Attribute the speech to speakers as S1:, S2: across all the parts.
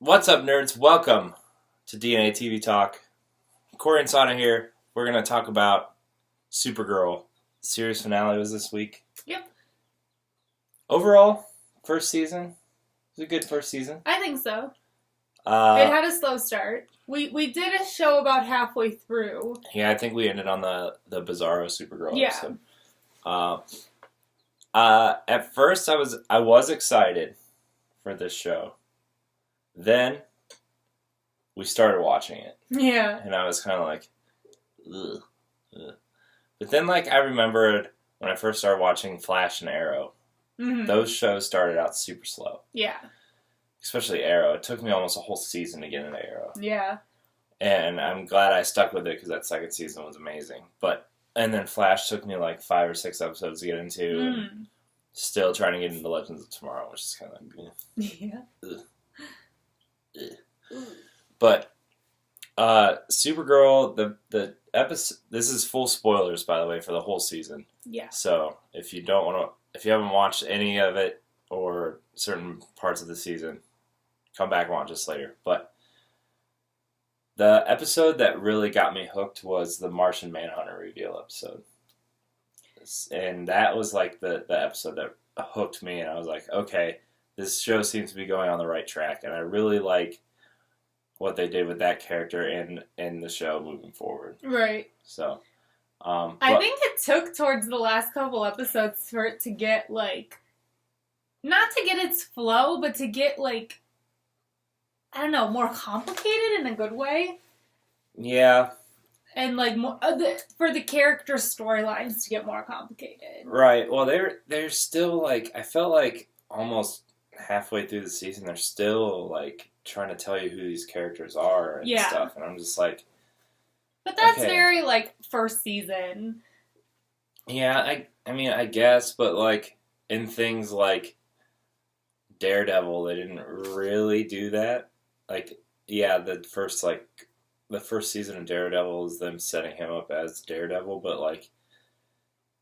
S1: What's up, nerds? Welcome to DNA TV Talk. Corey and Sanna here. We're going to talk about Supergirl. The series finale was this week.
S2: Yep.
S1: Overall, first season. It was a good first season.
S2: I think so. It had a slow start. We did a show about halfway through.
S1: Yeah, I think we ended on the Bizarro Supergirl episode. At first, I was excited for this show. Then, we started watching it.
S2: Yeah.
S1: And I was kind of like, ugh, ugh. But then, I remembered when I first started watching Flash and Arrow. Mm-hmm. Those shows started out super slow.
S2: Yeah.
S1: Especially Arrow. It took me almost a whole season to get into Arrow.
S2: Yeah.
S1: And I'm glad I stuck with it because that second season was amazing. And then Flash took me 5 or 6 episodes to get into. And still trying to get into Legends of Tomorrow, which is kind of
S2: yeah.
S1: Ugh. But Supergirl, the episode. This is full spoilers, by the way, for the whole season.
S2: Yeah.
S1: So if you haven't watched any of it or certain parts of the season, come back and watch this later. But the episode that really got me hooked was the Martian Manhunter reveal episode, and that was the episode that hooked me, and I was like, okay. This show seems to be going on the right track, and I really like what they did with that character in the show moving forward.
S2: Right.
S1: So,
S2: I think it took towards the last couple episodes for it to get, not to get its flow, but to get, I don't know, more complicated in a good way.
S1: Yeah.
S2: And, more, for the character storylines to get more complicated.
S1: Right. Well, they're still, I felt like almost halfway through the season, they're still trying to tell you who these characters are and stuff, and I'm just like,
S2: but that's
S1: okay.
S2: very first season.
S1: Yeah, I mean I guess, but in things like Daredevil, they didn't really do that. The first season of Daredevil is them setting him up as Daredevil, but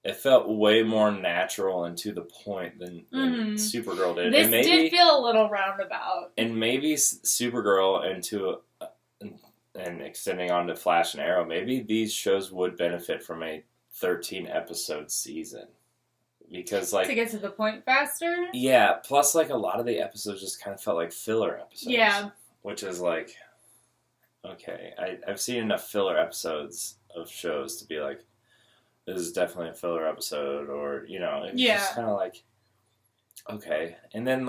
S1: it felt way more natural and to the point than Supergirl did.
S2: This did feel a little roundabout.
S1: And maybe Supergirl and extending on to Flash and Arrow, maybe these shows would benefit from a 13-episode season. Because,
S2: to get to the point faster?
S1: Yeah, plus, a lot of the episodes just kind of felt like filler episodes.
S2: Yeah.
S1: Which is okay, I've seen enough filler episodes of shows to be this is definitely a filler episode, or, it's just kind of okay. And then,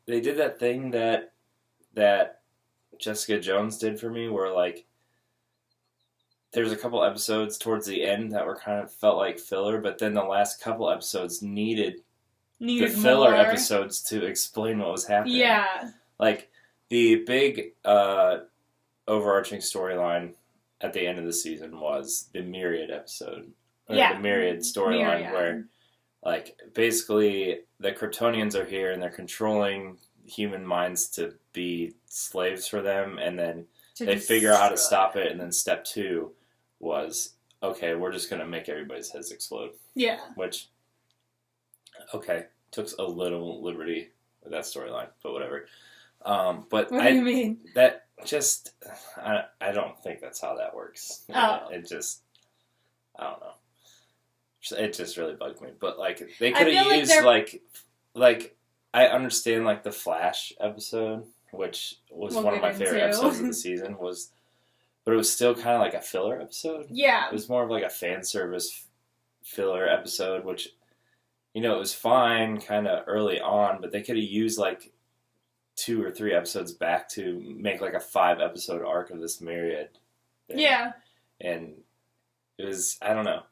S1: they did that thing that Jessica Jones did for me, where, there's a couple episodes towards the end that were kind of felt like filler, but then the last couple episodes needed the filler
S2: more
S1: episodes to explain what was happening.
S2: Yeah.
S1: The big overarching storyline at the end of the season was the Myriad episode. The Myriad storyline where, basically the Kryptonians are here and they're controlling human minds to be slaves for them, and then they figure out how to stop it, and then step 2 was, okay, we're just going to make everybody's heads explode.
S2: Yeah.
S1: Which, okay, took a little liberty with that storyline, but whatever. But
S2: what do you mean?
S1: That just, I don't think that's how that works.
S2: Oh.
S1: It just, I don't know. It just really bugged me. But, they could have used, I understand, the Flash episode, which was one of my favorite episodes of the season, but it was still kind of a filler episode.
S2: Yeah.
S1: It was more of a fan service filler episode, which, it was fine kind of early on, but they could have used, 2 or 3 episodes back to make, a 5-episode arc of this Myriad thing.
S2: Yeah.
S1: And it was, I don't know.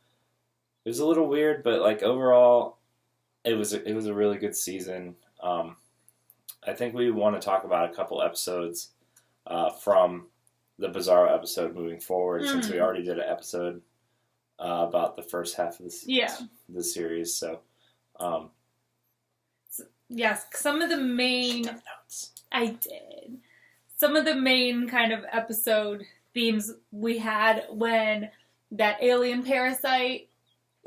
S1: It was a little weird, but overall, it was a really good season. I think we want to talk about a couple episodes from the Bizarro episode moving forward, since we already did an episode about the first half of the series. So,
S2: yes, some of the main
S1: notes.
S2: I did. Some of the main kind of episode themes we had when that alien parasite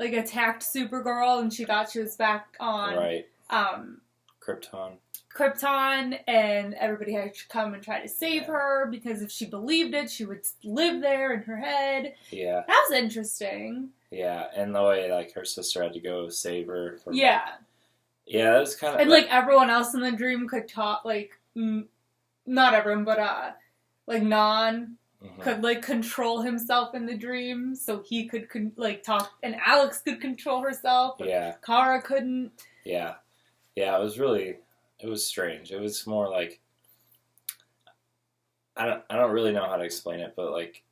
S2: attacked Supergirl and she thought she was back on
S1: Krypton.
S2: Krypton, and everybody had to come and try to save her, because if she believed it, she would live there in her head.
S1: Yeah.
S2: That was interesting.
S1: Yeah, and the way, like, her sister had to go save her. From,
S2: yeah.
S1: Yeah, that was kind of...
S2: And, like, everyone else in the dream could talk, like, not everyone, but, like, could, like, control himself in the dream, so he could, like, talk, and Alex could control herself, but Kara couldn't.
S1: Yeah. Yeah, it was strange. It was more like, I don't really know how to explain it, but, like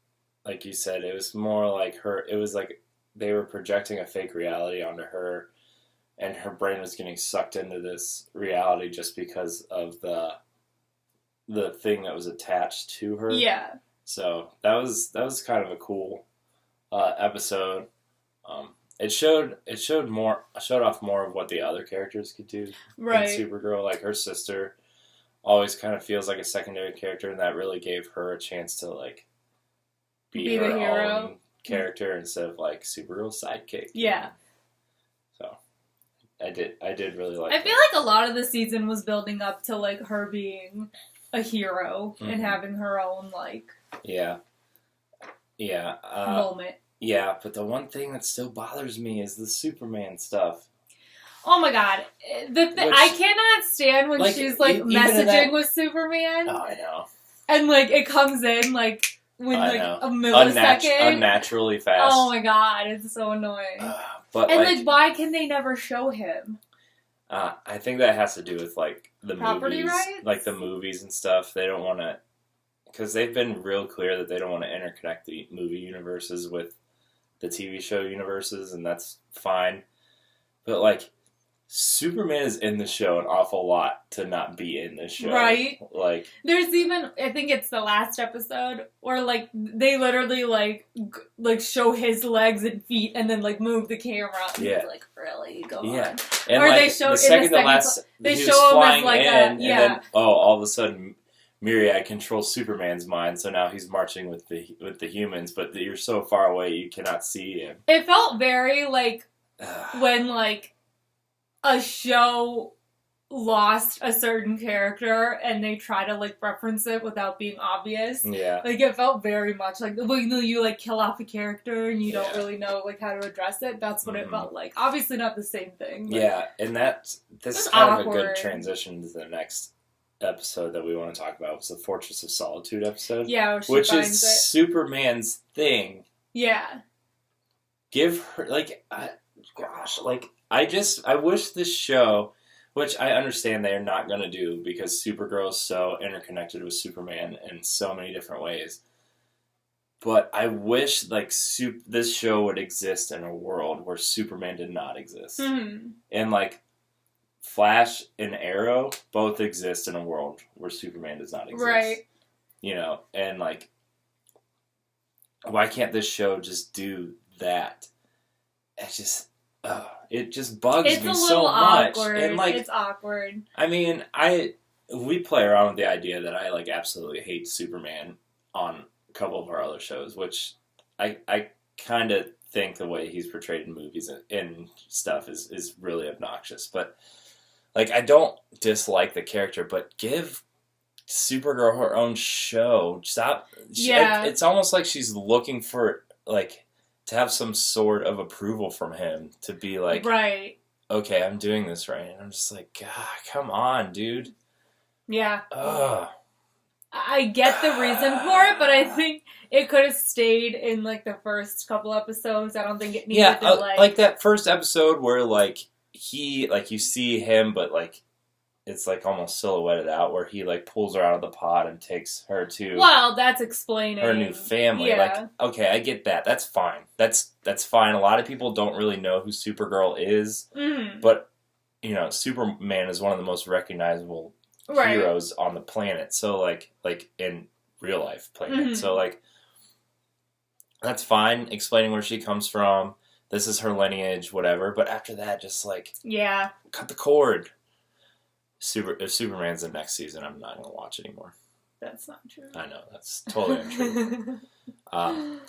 S1: you said, it was more like it was like they were projecting a fake reality onto her, and her brain was getting sucked into this reality just because of the thing that was attached to her.
S2: Yeah.
S1: So that was kind of a cool episode. It showed off more of what the other characters could do.
S2: Right.
S1: In Supergirl, like her sister, always kind of feels like a secondary character, and that really gave her a chance to like be her
S2: the hero.
S1: own character instead of like Supergirl's sidekick.
S2: Yeah.
S1: So I did really like.
S2: I feel like a lot of the season was building up to like her being a hero and having her own like moment.
S1: Yeah, but the one thing that still bothers me is the Superman stuff.
S2: Oh my god. I cannot stand when she's like messaging with Superman.
S1: Oh, I know.
S2: And like it comes in like when like a millisecond.
S1: Unnaturally fast.
S2: Oh my god, it's so annoying.
S1: But
S2: and like why can they never show him?
S1: I think that has to do with like the
S2: property
S1: movies,
S2: rights?
S1: like the movies and stuff. They don't want to, because they've been real clear that they don't want to interconnect the movie universes with the TV show universes, and that's fine. But like, Superman is in the show an awful lot to not be in the show,
S2: right?
S1: Like,
S2: there's even, I think it's the last episode, where like they literally like show his legs and feet, and then like move the camera. And
S1: yeah,
S2: it's like really go
S1: on.
S2: And
S1: or like,
S2: they show they show him as like
S1: and then all of a sudden Myriad controls Superman's mind, so now he's marching with the humans, but you're so far away you cannot see him.
S2: It felt very like when like a show lost a certain character and they try to like reference it without being obvious.
S1: Yeah.
S2: Like it felt very much like when you like kill off a character and you don't really know like how to address it. That's what it felt like. Obviously not the same thing.
S1: Yeah, and this is kind of a good transition to the next episode that we want to talk about. Was the Fortress of Solitude episode.
S2: Yeah,
S1: which is Superman's thing.
S2: Yeah.
S1: Give her I wish this show, which I understand they're not going to do because Supergirl is so interconnected with Superman in so many different ways. But I wish like this show would exist in a world where Superman did not exist.
S2: Mm-hmm.
S1: And like Flash and Arrow both exist in a world where Superman does not exist.
S2: Right.
S1: You know, and like, why can't this show just do that? It just bugs me so much.
S2: And like, it's awkward.
S1: I mean, we play around with the idea that I like absolutely hate Superman on a couple of our other shows, which I kind of think the way he's portrayed in movies and stuff is really obnoxious. But like, I don't dislike the character, but give Supergirl her own show. Stop.
S2: Yeah.
S1: It's almost like she's looking for like to have some sort of approval from him to be like,
S2: right,
S1: okay, I'm doing this right. And I'm just like, God, come on, dude.
S2: Yeah.
S1: Ugh.
S2: I get the reason for it, but I think it could have stayed in like the first couple episodes. I don't think it needed to
S1: like that first episode where like he like you see him, but like it's like almost silhouetted out where he like pulls her out of the pod and takes her to
S2: that's explaining
S1: her new family.
S2: Yeah.
S1: Like, okay, I get that. That's fine. That's fine. A lot of people don't really know who Supergirl is, but you know, Superman is one of the most recognizable heroes on the planet. So like in real life planet. So like that's fine. Explaining where she comes from. This is her lineage, whatever. But after that, just like cut the cord. If Superman's the next season, I'm not going to watch anymore.
S2: That's not true.
S1: I know, that's totally untrue. I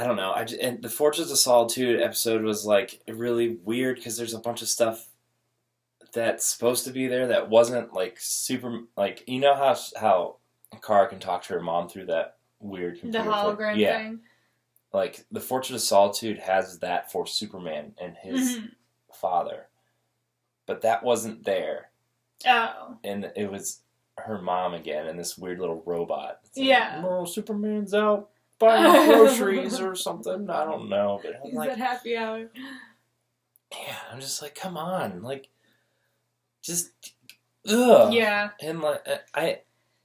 S1: don't know. And the Fortress of Solitude episode was like really weird because there's a bunch of stuff that's supposed to be there that wasn't like super like you know how Kara can talk to her mom through that weird computer
S2: The hologram thing.
S1: Like the Fortress of Solitude has that for Superman and his father, but that wasn't there.
S2: Oh,
S1: and it was her mom again and this weird little robot.
S2: Yeah.
S1: Oh, Superman's out buying groceries or something. I don't know, but I'm
S2: he's
S1: like,
S2: at happy hour.
S1: yeah, I'm just like, come on, like, just, ugh.
S2: Yeah.
S1: And like,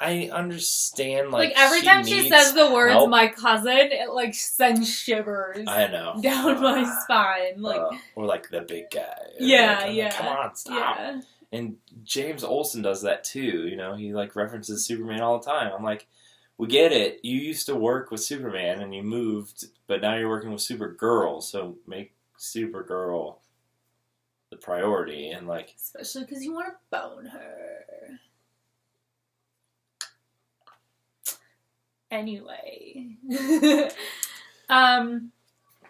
S1: I understand,
S2: like every time she says the words
S1: help.
S2: "my cousin," it like sends shivers.
S1: I know.
S2: Down my spine, like
S1: or like the big guy.
S2: Yeah,
S1: like,
S2: yeah.
S1: Come on, stop.
S2: Yeah.
S1: And James Olsen does that too. You know, he like references Superman all the time. I'm like, we get it. You used to work with Superman and you moved, but now you're working with Supergirl. So make Supergirl the priority. And like,
S2: especially because you want to bone her. Anyway,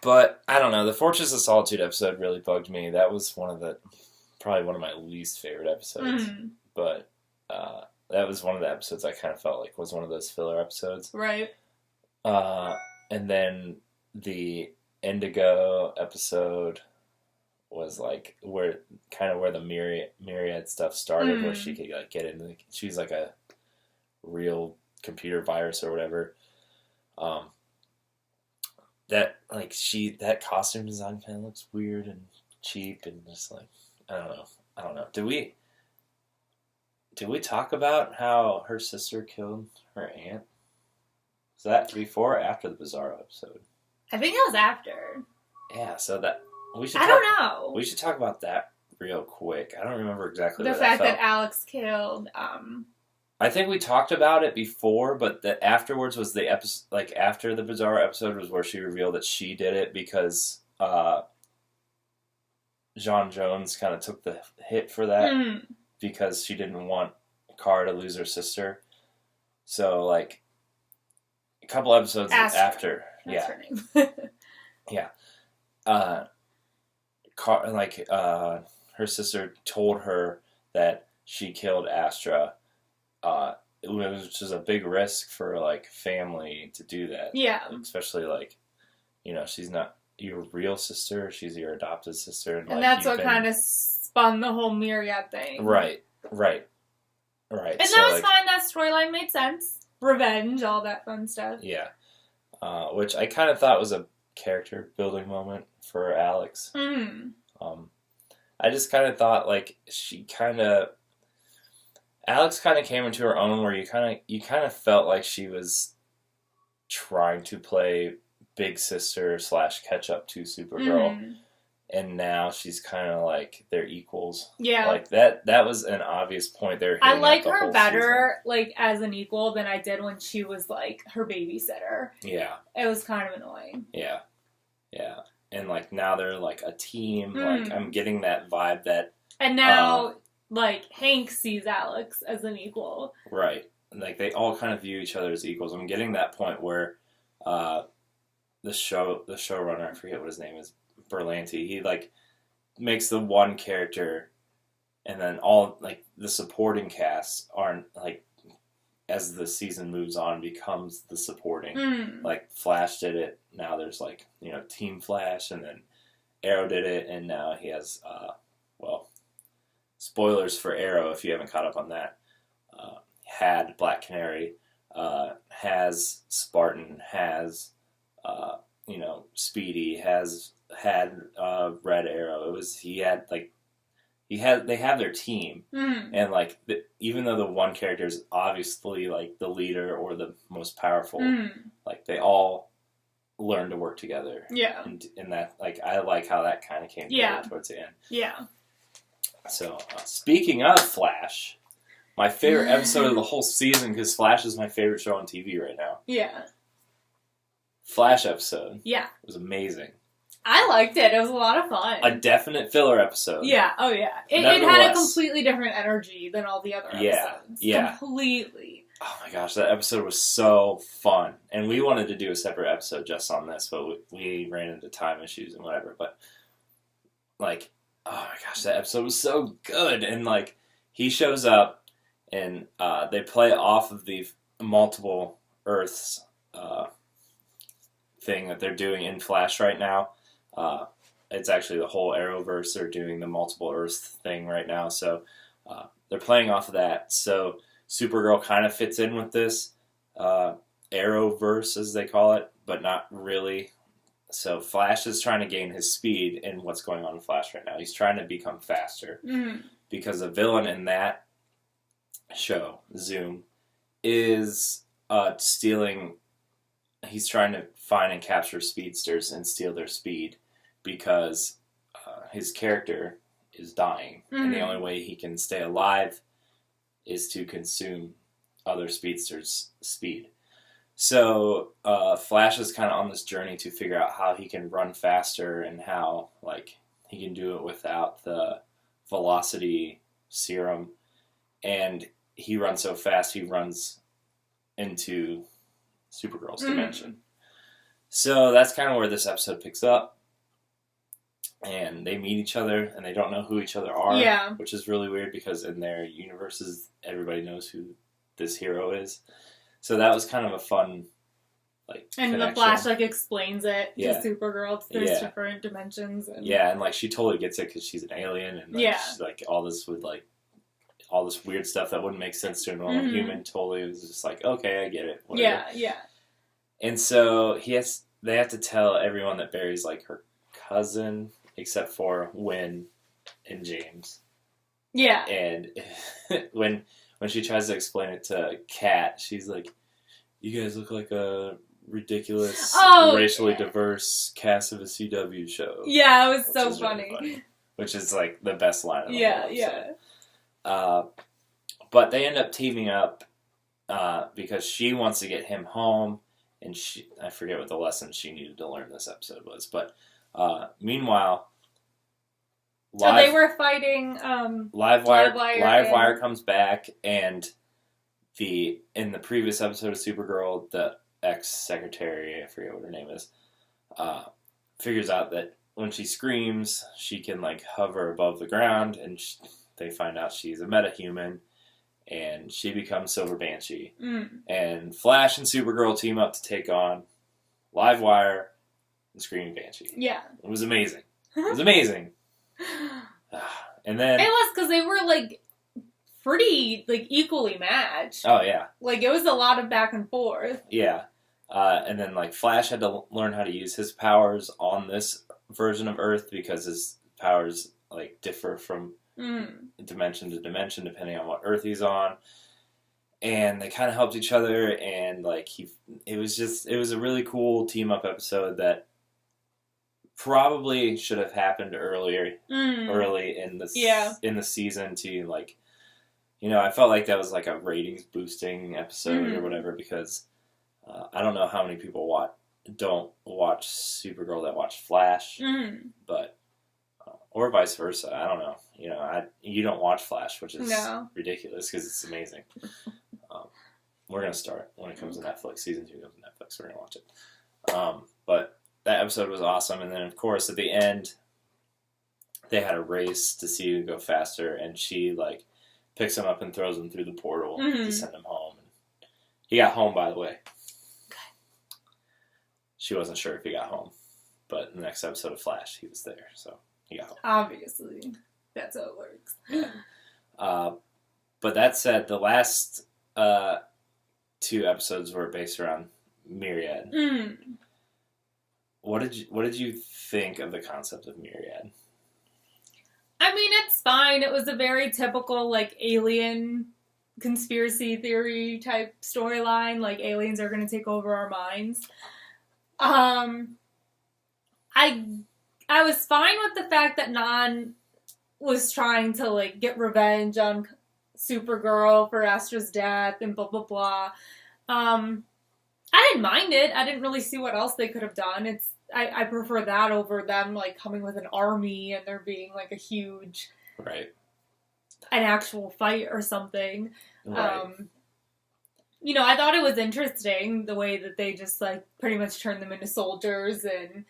S1: but I don't know. The Fortress of Solitude episode really bugged me. That was probably one of my least favorite episodes. But that was one of the episodes I kind of felt like was one of those filler episodes.
S2: Right.
S1: And then the Indigo episode was like where the myriad stuff started, where she could like get into. She's like a real computer virus or whatever. That costume design kind of looks weird and cheap and just like I don't know. Did we talk about how her sister killed her aunt? Was that before or after the Bizarro episode?
S2: I think it was after.
S1: Yeah, so that we should.
S2: I don't know.
S1: We should talk about that real quick. I don't remember exactly
S2: the fact that Alex killed.
S1: I think we talked about it before, but that afterwards was the episode. Like after the Bizarro episode was where she revealed that she did it because John Jones kind of took the hit for that because she didn't want Kara to lose her sister. So like a couple episodes after,
S2: that's her name.
S1: yeah, her sister told her that she killed Astra. Which is a big risk for like family to do that.
S2: Yeah.
S1: Especially like, you know, she's not your real sister; she's your adopted sister, and like,
S2: that's what kind of spun the whole myriad thing.
S1: Right.
S2: And that was fine. That storyline made sense. Revenge, all that fun stuff.
S1: Yeah. Which I kind of thought was a character building moment for Alex. I just kind of thought like Alex kind of came into her own where you kind of felt like she was trying to play big sister / catch up to Supergirl, and now she's kind of like they're equals.
S2: Yeah,
S1: like that was an obvious point there.
S2: I like her better like as an equal than I did when she was like her babysitter.
S1: Yeah,
S2: it was kind of annoying.
S1: Yeah, and like now they're like a team. Like I'm getting that vibe that, and
S2: now. Like, Hank sees Alex as an equal.
S1: Right. Like, they all kind of view each other as equals. I'm getting that point where the showrunner, I forget what his name is, Berlanti, he, like, makes the one character, and then all, like, the supporting cast aren't, like, as the season moves on, becomes the supporting. Like, Flash did it. Now there's, like, you know, Team Flash, and then Arrow did it, and now he has, spoilers for Arrow if you haven't caught up on that. Had Black Canary, has Spartan, has Speedy, had Red Arrow. They have their team, and like even though the one character is obviously like the leader or the most powerful, like they all learn to work together.
S2: Yeah,
S1: and that like I like how that kind of came together towards the end.
S2: Yeah.
S1: So, speaking of Flash, my favorite episode of the whole season, because Flash is my favorite show on TV right now.
S2: Yeah.
S1: Flash episode.
S2: Yeah.
S1: It was amazing.
S2: I liked it. It was a lot of fun.
S1: A definite filler episode.
S2: Yeah. Oh, yeah. It had a completely different energy than all the other episodes.
S1: Yeah.
S2: Completely.
S1: Oh my gosh, that episode was so fun. And we wanted to do a separate episode just on this, but we ran into time issues and whatever. But, like, oh my gosh, that episode was so good. And like he shows up, and they play off of the multiple Earths thing that they're doing in Flash right now. It's actually the whole Arrowverse. They're doing the multiple Earths thing right now, so they're playing off of that. So Supergirl kind of fits in with this Arrowverse, as they call it, but not really. So Flash is trying to gain his speed in what's going on in Flash right now. He's trying to become faster because a villain in that show, Zoom, is stealing. He's trying to find and capture speedsters and steal their speed because his character is dying, and the only way he can stay alive is to consume other speedsters' speed. So Flash is kind of on this journey to figure out how he can run faster and how like he can do it without the velocity serum. And he runs so fast, he runs into Supergirl's dimension. So that's kind of where this episode picks up. And they meet each other, and they don't know who each other are, which is really weird because in their universes, everybody knows who this hero is. So that was kind of a fun, like,
S2: and
S1: connection.
S2: the Flash, like, explains it to Supergirl. There's different dimensions. And...
S1: yeah, and, like, she totally gets it because she's an alien, and, like, she's, like, all this weird stuff that wouldn't make sense to a normal human totally was just like, okay, I get it. Whatever.
S2: Yeah.
S1: And so they have to tell everyone that Barry's, like, her cousin, except for Wynn and James.
S2: Yeah.
S1: And when she tries to explain it to Kat, she's like, you guys look like a ridiculous, racially diverse cast of a CW show.
S2: Yeah, it was so funny.
S1: Really funny. Which is, like, the best line of the whole episode.
S2: Yeah.
S1: But they end up teaming up because she wants to get him home, and I forget what the lesson she needed to learn this episode was, but meanwhile,
S2: they were fighting.
S1: Livewire comes back, and in the previous episode of Supergirl, the ex-secretary, I forget what her name is, figures out that when she screams, she can like hover above the ground, and they find out she's a metahuman, and she becomes Silver Banshee. And Flash and Supergirl team up to take on Livewire and Screaming Banshee.
S2: Yeah,
S1: it was amazing. It was amazing. And then
S2: it was because they were like pretty like equally matched.
S1: Oh yeah,
S2: like it was a lot of back and forth.
S1: Yeah, and then like Flash had to learn how to use his powers on this version of Earth because his powers like differ from dimension to dimension depending on what Earth he's on. And they kind of helped each other, and like it was a really cool team up episode that probably should have happened early in the season to like, you know, I felt like that was like a ratings boosting episode or whatever because I don't know how many people don't watch Supergirl that watch Flash, but or vice versa. I don't know. You know, you don't watch Flash, which is ridiculous because it's amazing. We're gonna start when it comes to Netflix. Season 2 comes to Netflix. We're gonna watch it. But that episode was awesome, and then of course at the end, they had a race to see who go faster, and she like picks him up and throws him through the portal to send him home. And he got home, by the way. She wasn't sure if he got home, but in the next episode of Flash, he was there, so he got home.
S2: Obviously, that's how it works.
S1: Yeah. But that said, the last 2 episodes were based around Myriad. What did you think of the concept of Myriad?
S2: I mean, it's fine. It was a very typical like alien conspiracy theory type storyline. Like aliens are going to take over our minds. I was fine with the fact that Non was trying to like get revenge on Supergirl for Astra's death and blah blah blah. I didn't mind it. I didn't really see what else they could have done. I prefer that over them like coming with an army and there being like a huge
S1: an
S2: actual fight or something.
S1: Right.
S2: You know, I thought it was interesting the way that they just like pretty much turned them into soldiers and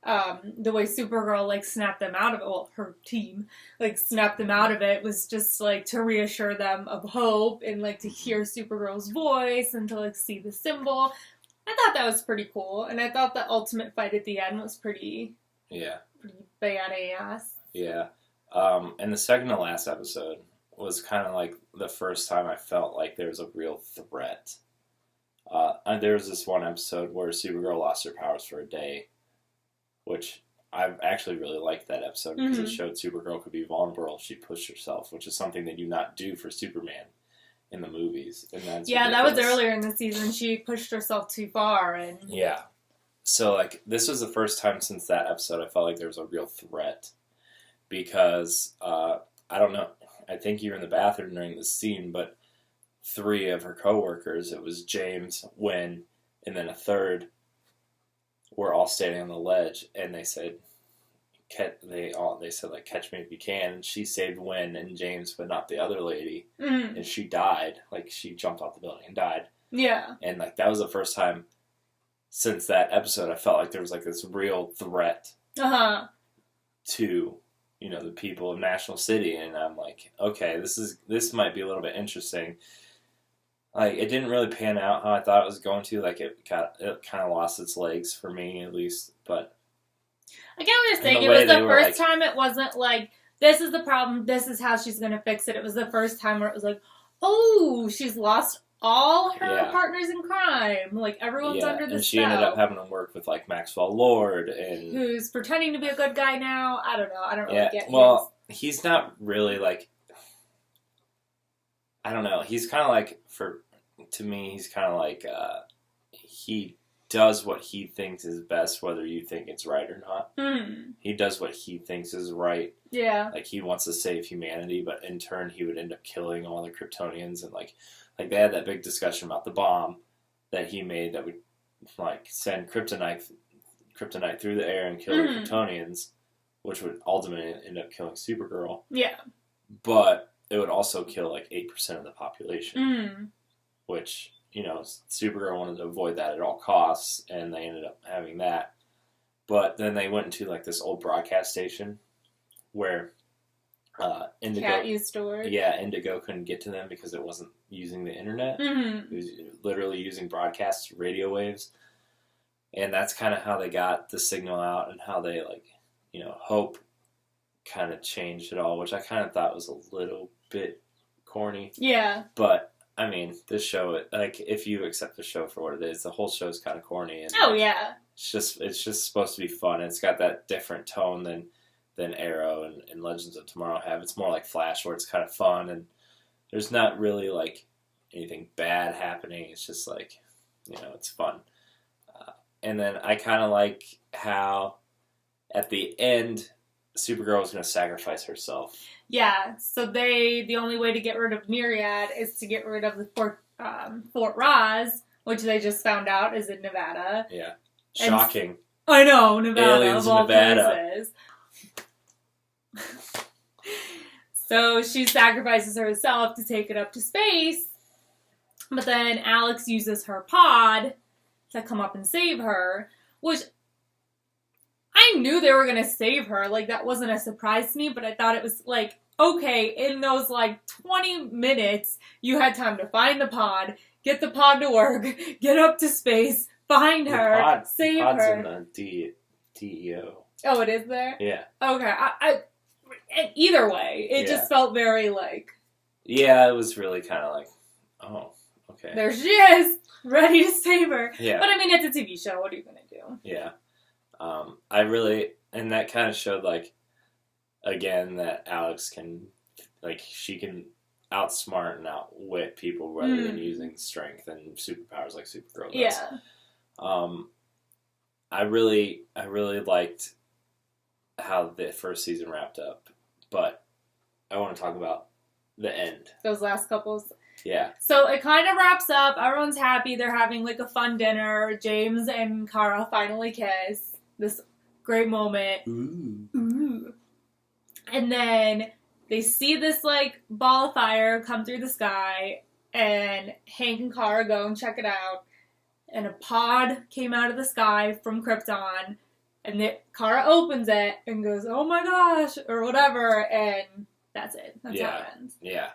S2: the way Supergirl, like, snapped them out of it, well, her team, like, snapped them out of it was just, like, to reassure them of hope and, like, to hear Supergirl's voice and to, like, see the symbol. I thought that was pretty cool, and I thought the ultimate fight at the end was pretty badass.
S1: Yeah. And the second to last episode was kind of like the first time I felt like there was a real threat. And there was this one episode where Supergirl lost her powers for a day, which I actually really liked that episode because it showed Supergirl could be vulnerable if she pushed herself, which is something they do not do for Superman in the movies. And that's ridiculous.
S2: That was earlier in the season. She pushed herself too far. And
S1: yeah. So, like, this was the first time since that episode I felt like there was a real threat. Because, I don't know, I think you were in the bathroom during this scene, but 3 of her coworkers, it was James, Wynn, and then a third, were all standing on the ledge, and they said, like, catch me if you can. And she saved Wynn and James, but not the other lady. And she died. Like, she jumped off the building and died.
S2: Yeah.
S1: And, like, that was the first time since that episode I felt like there was, like, this real threat to, you know, the people of National City. And I'm like, okay, this might be a little bit interesting. Like, it didn't really pan out how I thought it was going to. Like, it kind of lost its legs for me, at least. But
S2: I get what you're saying. It was the first time it wasn't like, this is the problem, this is how she's going to fix it. It was the first time where it was like, oh, she's lost all her partners in crime. Like, everyone's under the spell.
S1: And she ended up having to work with, like, Maxwell Lord. And
S2: who's pretending to be a good guy now. I don't know. I don't really get
S1: well, he's not really, like, I don't know. He's kind of like, to me, he's kind of like, he does what he thinks is best, whether you think it's right or not. He does what he thinks is right.
S2: Yeah.
S1: Like, he wants to save humanity, but in turn, he would end up killing all the Kryptonians. And, like they had that big discussion about the bomb that he made that would, like, send kryptonite through the air and kill the Kryptonians, which would ultimately end up killing Supergirl.
S2: Yeah.
S1: But it would also kill, like, 8% of the population, which, you know, Supergirl wanted to avoid that at all costs, and they ended up having that. But then they went into, like, this old broadcast station where Indigo...
S2: Cat used to work.
S1: Yeah, Indigo couldn't get to them because it wasn't using the internet. It was literally using broadcast radio waves. And that's kind of how they got the signal out and how they, like, you know, Hope kind of changed it all, which I kind of thought was a little bit corny.
S2: Yeah.
S1: But, I mean, this show, like, if you accept the show for what it is, the whole show's kind of corny. And,
S2: oh, yeah.
S1: It's just supposed to be fun. It's got that different tone than Arrow and Legends of Tomorrow have. It's more like Flash, where it's kind of fun, and there's not really, like, anything bad happening. It's just, like, you know, it's fun. And then I kind of like how, at the end, Supergirl was going to sacrifice herself.
S2: Yeah, so the only way to get rid of Myriad is to get rid of the Fort Roz, which they just found out is in Nevada.
S1: Yeah. Shocking.
S2: I know, Nevada,
S1: aliens
S2: of all
S1: in Nevada.
S2: places. So she sacrifices herself to take it up to space, but then Alex uses her pod to come up and save her, which I knew they were going to save her. Like, that wasn't a surprise to me, but I thought it was, like, okay, in those, like, 20 minutes, you had time to find the pod, get the pod to work, get up to space, find her, save
S1: pod's
S2: her.
S1: in the DEO.
S2: Oh, it is there?
S1: Yeah.
S2: Okay, either way, it just felt very, like...
S1: Yeah, it was really kind of like, oh, okay.
S2: There she is, ready to save her.
S1: Yeah.
S2: But, I mean, it's a TV show, what are you going to do?
S1: Yeah. And that kind of showed, like, again, that Alex can, like, she can outsmart and outwit people rather than using strength and superpowers like Supergirl does.
S2: Yeah.
S1: I really liked how the first season wrapped up, but I want to talk about the end.
S2: Those last couples.
S1: Yeah.
S2: So it kind of wraps up. Everyone's happy. They're having, like, a fun dinner. James and Kara finally kiss. This great moment. Ooh. And then they see this, like, ball of fire come through the sky, and Hank and Kara go and check it out. And a pod came out of the sky from Krypton, And Kara opens it and goes, oh my gosh, or whatever, and that's it. That's how it ends.
S1: Yeah.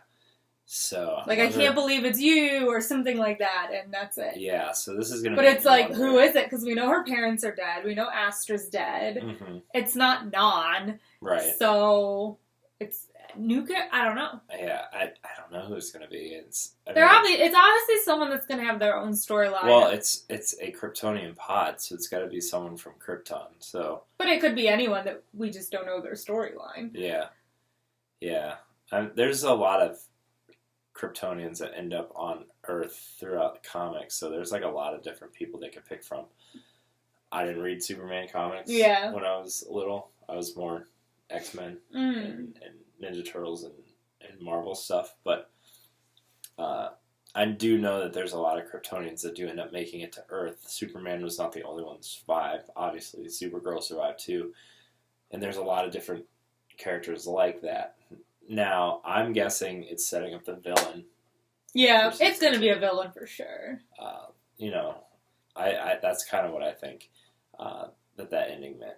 S1: So
S2: like, I can't believe it's you, or something like that, and that's it.
S1: Yeah, so this is gonna
S2: But it's like, who is it? Because we know her parents are dead. We know Astra's dead.
S1: Mm-hmm.
S2: It's not Non.
S1: Right.
S2: So, it's Nuka? I don't know.
S1: Yeah, I don't know who it's gonna be. It's
S2: obviously someone that's gonna have their own storyline.
S1: Well, it's a Kryptonian pod, so it's gotta be someone from Krypton, so...
S2: But it could be anyone that we just don't know their storyline.
S1: Yeah. Yeah. There's a lot of Kryptonians that end up on Earth throughout the comics, so there's like a lot of different people they could pick from. I didn't read Superman comics when I was little. I was more X-Men and Ninja Turtles and Marvel stuff, but I do know that there's a lot of Kryptonians that do end up making it to Earth. Superman was not the only one to survive. Obviously, Supergirl survived too, and there's a lot of different characters like that. Now, I'm guessing it's setting up the villain.
S2: Yeah, it's going to be a villain for sure.
S1: I that's kind of what I think that ending meant.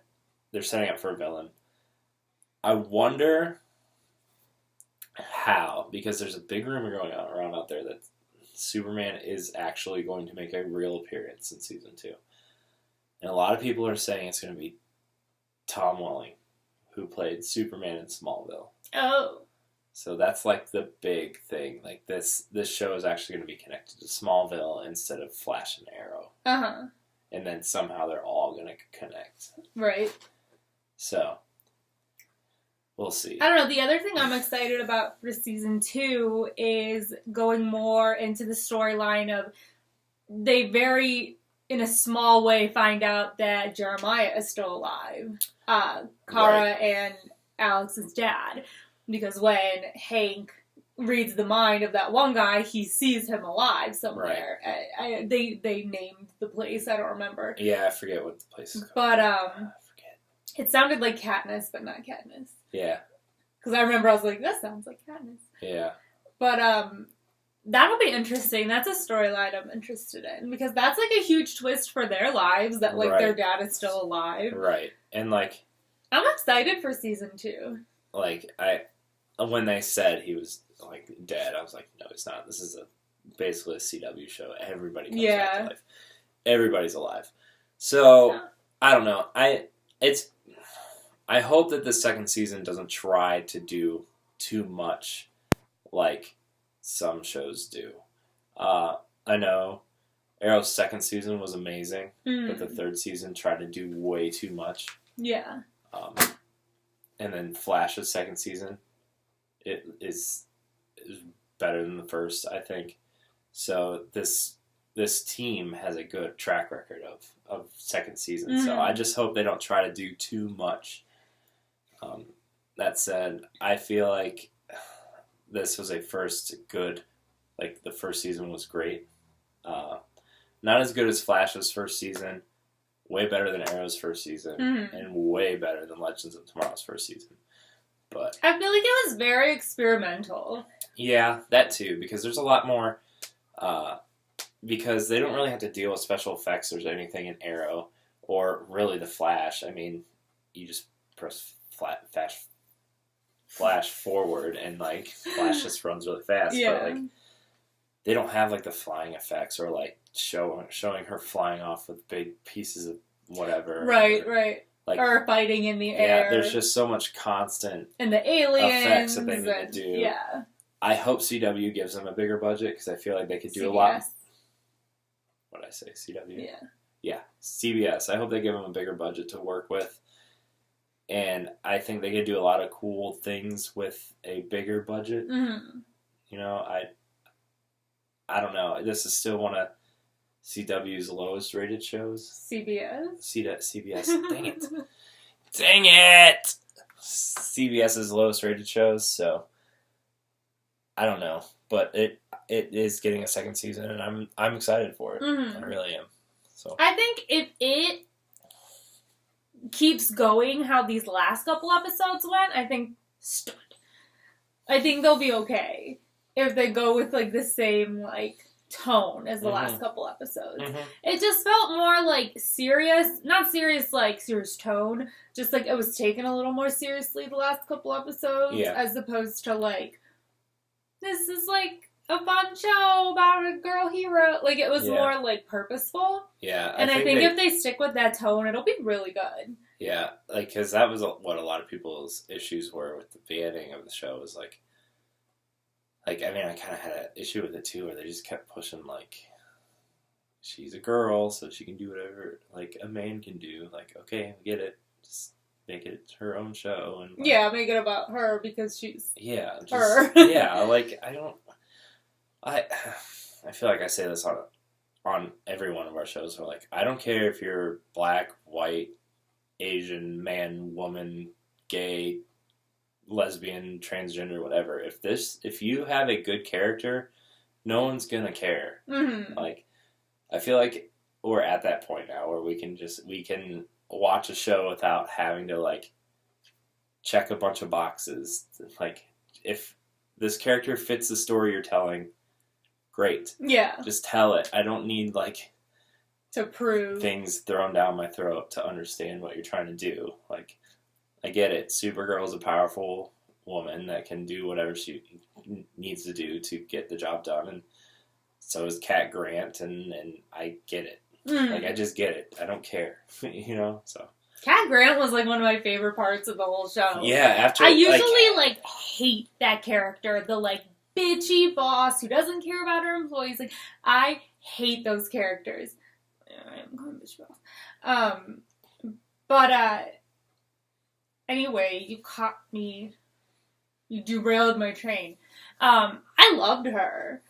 S1: They're setting up for a villain. I wonder how, because there's a big rumor going around out there that Superman is actually going to make a real appearance in season 2. And a lot of people are saying it's going to be Tom Welling, who played Superman in Smallville.
S2: Oh.
S1: So that's like the big thing. Like this show is actually going to be connected to Smallville instead of Flash and Arrow.
S2: Uh-huh.
S1: And then somehow they're all going to connect.
S2: Right.
S1: So, we'll see.
S2: I don't know. The other thing I'm excited about for season 2 is going more into the storyline of they in a small way, find out that Jeremiah is still alive. Kara and Alex's dad. Because when Hank reads the mind of that one guy, he sees him alive somewhere. Right. They named the place. I don't remember.
S1: Yeah, I forget what the place is called.
S2: But
S1: I forget.
S2: It sounded like Katniss, but not Katniss.
S1: Yeah.
S2: Because I remember I was like, that sounds like Katniss.
S1: Yeah.
S2: But that'll be interesting. That's a storyline I'm interested in. Because that's like a huge twist for their lives, that like their dad is still alive.
S1: Right. And like...
S2: I'm excited for season 2.
S1: Like, when they said he was, like, dead, I was like, no, he's not. This is basically a CW show. Everybody comes back to life. Everybody's alive. So, I don't know. I hope that the second season doesn't try to do too much like some shows do. I know Arrow's second season was amazing, but the third season tried to do way too much.
S2: Yeah.
S1: And then Flash's second season, it is better than the first, I think. So this team has a good track record of second season. So I just hope they don't try to do too much. That said, I feel like this was a first good, like the first season was great. Not as good as Flash's first season. Way better than Arrow's first season, and way better than Legends of Tomorrow's first season. But
S2: I feel like it was very experimental.
S1: Yeah, that too, because there's a lot more, because they don't really have to deal with special effects or anything in Arrow, or really the Flash. I mean, you just press flash forward, and like, Flash just runs really fast, but like, they don't have like the flying effects, or like showing her flying off with big pieces of whatever.
S2: Right.
S1: Like,
S2: or fighting in the air.
S1: Yeah, there's just so much constant
S2: and the aliens
S1: effects that they need to do.
S2: Yeah.
S1: I hope CW gives them a bigger budget, because I feel like they could do a lot. What did I say? CW? Yeah, CBS. I hope they give them a bigger budget to work with. And I think they could do a lot of cool things with a bigger budget. Mm-hmm. You know, I don't know. This is still one of CW's lowest rated shows.
S2: CBS?
S1: CBS. Dang it. Dang it! CBS's lowest rated shows, so I don't know. But it is getting a second season, and I'm excited for it. I really am. So
S2: I think if it keeps going how these last couple episodes went, I think they'll be okay. If they go with like the same like tone as the last couple episodes.
S1: Mm-hmm.
S2: It just felt more like serious, not serious like serious tone, just like it was taken a little more seriously the last couple episodes, as opposed to like, this is like a fun show about a girl hero. Like, it was more like purposeful.
S1: Yeah.
S2: And I think if they stick with that tone, it'll be really good.
S1: Yeah, like, because that was what a lot of people's issues were with the beginning of the show, was like, I mean, I kind of had an issue with it too, where they just kept pushing, like, she's a girl, so she can do whatever, like, a man can do. Like, okay, we get it. Just make it her own show. And like,
S2: make it about her because she's
S1: her. Yeah, like, I feel like I say this on every one of our shows, where, like, I don't care if you're black, white, Asian, man, woman, gay, lesbian, transgender, whatever. If you have a good character, no one's gonna care.
S2: Mm-hmm.
S1: Like, I feel like we're at that point now where we can watch a show without having to, like, check a bunch of boxes. Like, if this character fits the story you're telling, great.
S2: Yeah.
S1: Just tell it. I don't need, like,
S2: to prove
S1: things thrown down my throat to understand what you're trying to do. Like, I get it. Supergirl is a powerful woman that can do whatever she needs to do to get the job done, and so is Cat Grant, and I get it. Like, I just get it. I don't care, you know. So
S2: Cat Grant was like one of my favorite parts of the whole show.
S1: Yeah,
S2: I usually like hate that character, the like bitchy boss who doesn't care about her employees. Like, I hate those characters. I'm calling bitch boss. But anyway, you caught me. You derailed my train. I loved her.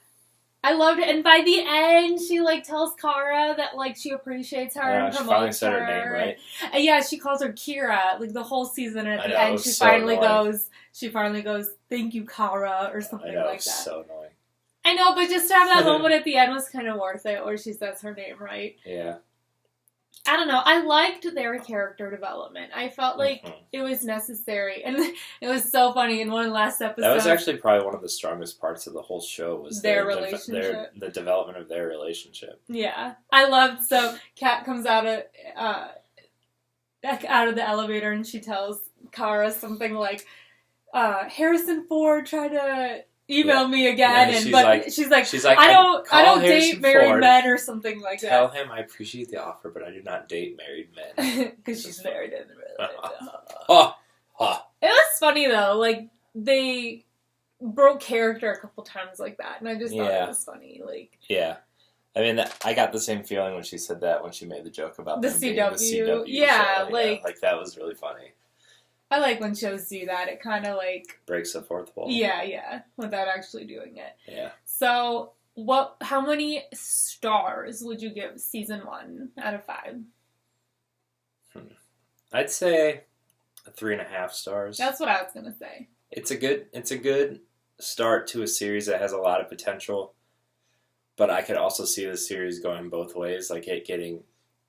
S2: And by the end, she like tells Kara that like she appreciates her and
S1: she
S2: promotes
S1: finally said
S2: her.
S1: her name right.
S2: And, yeah, she calls her Kira like the whole season. And at the end, she
S1: so
S2: finally
S1: annoying.
S2: goes, "Thank you, Kara," or something like that.
S1: So annoying.
S2: I know, but just to have that moment at the end was kind of worth it, where she says her name right.
S1: Yeah.
S2: I don't know. I liked their character development. I felt like it was necessary. And it was so funny in one of the last episodes.
S1: That was actually probably one of the strongest parts of the whole show, was
S2: their relationship.
S1: The development of their relationship.
S2: Yeah. I loved, so Kat comes out of the elevator and she tells Kara something like, Harrison Ford tried to email me again, and she's like, I don't date married men or something like that.
S1: Tell him I appreciate the offer, but I do not date married men.
S2: Because she's married in real
S1: life.
S2: It was funny though, like they broke character a couple times like that, and I just thought it was funny. Like,
S1: yeah, I mean, I got the same feeling when she said that, when she made the joke about
S2: the CW. Yeah,
S1: show.
S2: like
S1: that was really funny.
S2: I like when shows do that. It kind of like
S1: breaks the fourth wall.
S2: Yeah, without actually doing it.
S1: Yeah.
S2: So, how many stars would you give season 1 out of 5?
S1: I'd say 3.5 stars.
S2: That's what I was gonna say.
S1: It's a good start to a series that has a lot of potential, but I could also see the series going both ways, like it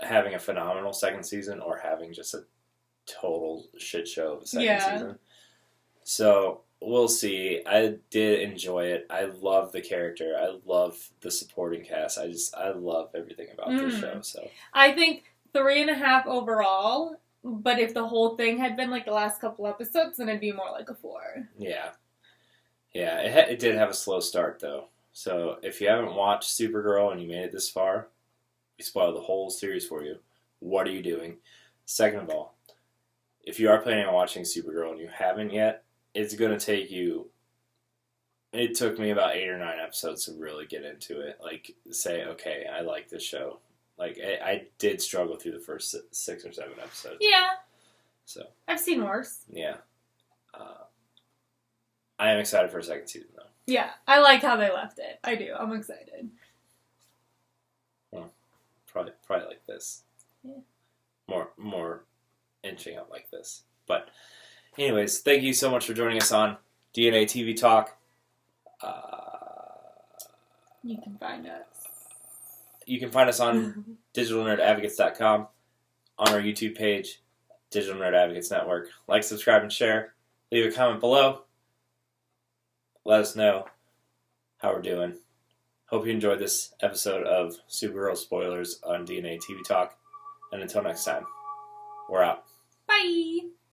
S1: having a phenomenal second season or having just a total shit show of a second season. So we'll see. I did enjoy it. I love the character. I love the supporting cast. I love everything about this show. So
S2: I think 3.5 overall. But if the whole thing had been like the last couple episodes, then it'd be more like a 4.
S1: Yeah. It did have a slow start though. So if you haven't watched Supergirl and you made it this far, we spoiled the whole series for you. What are you doing? Second of all, if you are planning on watching Supergirl and you haven't yet, it's going to take you... It took me about 8 or 9 episodes to really get into it. Like, say, okay, I like this show. Like, I did struggle through the first 6 or 7 episodes.
S2: Yeah.
S1: So.
S2: I've seen worse.
S1: Yeah. I am excited for a second season, though.
S2: Yeah, I like how they left it. I do. I'm excited.
S1: Well, probably like this.
S2: Yeah.
S1: More inching up like this. But anyways, thank you so much for joining us on DNA TV Talk.
S2: You can find us.
S1: You can find us on digitalnerdadvocates.com, on our YouTube page, Digital Nerd Advocates Network. Like, subscribe, and share. Leave a comment below. Let us know how we're doing. Hope you enjoyed this episode of Supergirl Spoilers on DNA TV Talk. And until next time, we're out.
S2: Bye!